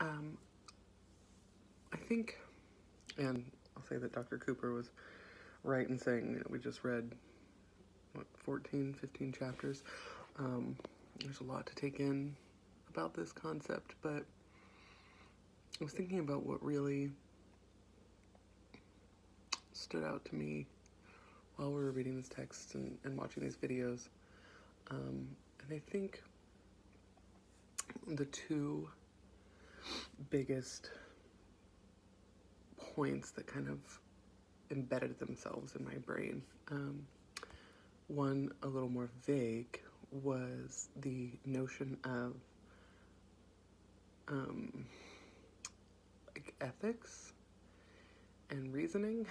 I think, and I'll say that Dr. Cooper was right in saying we just read, 14, 15 chapters. There's a lot to take in about this concept, but I was thinking about what really stood out to me while we were reading this text and watching these videos. And I think the two biggest points that kind of embedded themselves in my brain, one a little more vague, was the notion of like ethics and reasoning.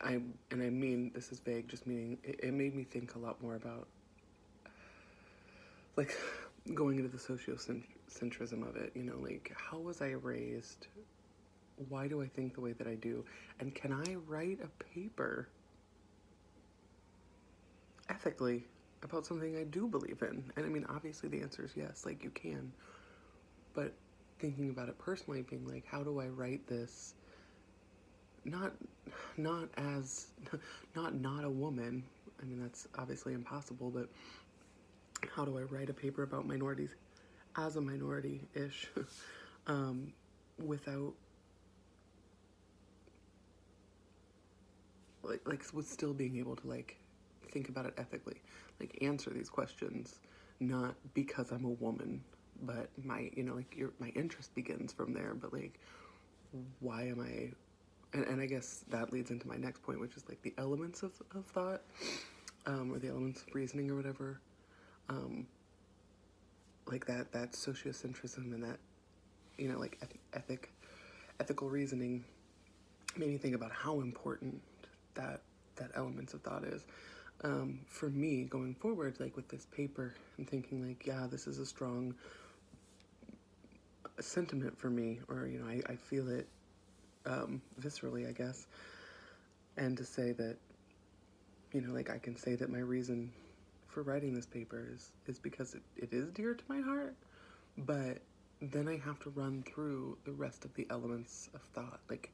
I mean, this is vague, just meaning it made me think a lot more about, like, going into the sociocentrism of it, like, how was I raised? Why do I think the way that I do? And can I write a paper ethically about something I do believe in? And I mean, obviously the answer is yes, like, you can. But thinking about it personally, being like, how do I write this? Not a woman. I mean, that's obviously impossible, but how do I write a paper about minorities as a minority-ish without like with still being able to like think about it ethically, like answer these questions, not because I'm a woman, but my my interest begins from there. But like, why am I? And I guess that leads into my next point, which is like the elements of thought, or the elements of reasoning or whatever, like that sociocentrism and that like ethical reasoning made me think about how important that elements of thought is. For me going forward, like with this paper, and thinking like, yeah, this is a strong sentiment for me, or I feel it viscerally, I guess. And to say that, like I can say that my reason for writing this paper is because it is dear to my heart, but then I have to run through the rest of the elements of thought, like,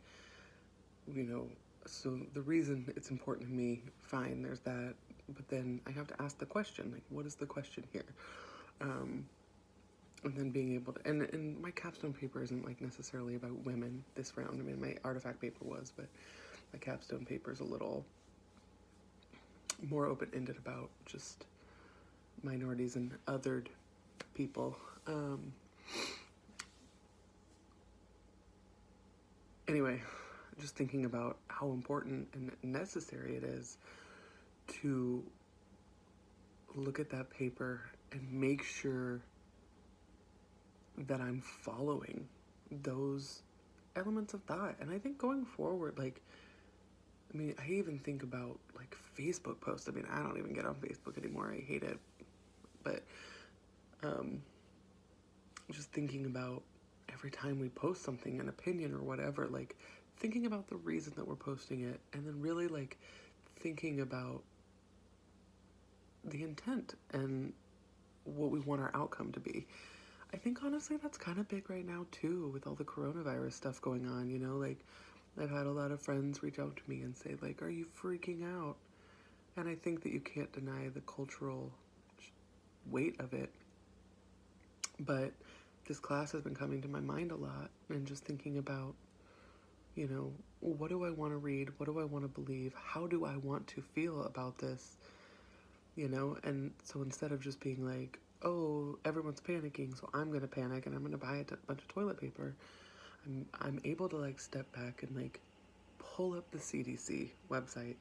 so the reason it's important to me, fine, there's that, but then I have to ask the question, like, what is the question here? And then being able to, and my capstone paper isn't like necessarily about women this round. I mean, my artifact paper was, but my capstone paper is a little more open-ended about just minorities and othered people. Anyway, just thinking about how important and necessary it is to look at that paper and make sure that I'm following those elements of thought. And I think going forward, like, I mean, I even think about like Facebook posts. I mean, I don't even get on Facebook anymore. I hate it. But just thinking about every time we post something, an opinion or whatever, like thinking about the reason that we're posting it, and then really like thinking about the intent and what we want our outcome to be. I think honestly that's kind of big right now too, with all the coronavirus stuff going on, like I've had a lot of friends reach out to me and say like, are you freaking out? And I think that you can't deny the cultural weight of it. But this class has been coming to my mind a lot, and just thinking about, what do I want to read? What do I want to believe? How do I want to feel about this? And so instead of just being like, oh, everyone's panicking, so I'm going to panic and I'm going to buy a bunch of toilet paper, I'm able to like step back and like pull up the CDC website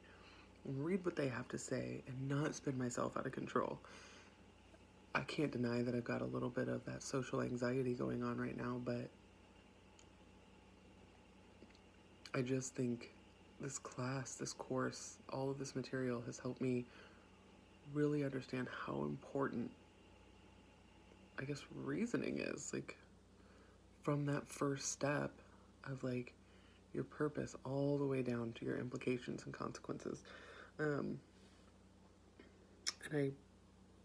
and read what they have to say and not spin myself out of control. I can't deny that I've got a little bit of that social anxiety going on right now, but I just think this class, this course, all of this material has helped me really understand how important, I guess, reasoning is. Like, from that first step of like your purpose all the way down to your implications and consequences. And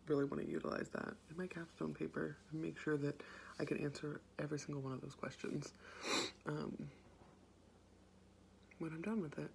really want to utilize that in my capstone paper and make sure that I can answer every single one of those questions when I'm done with it.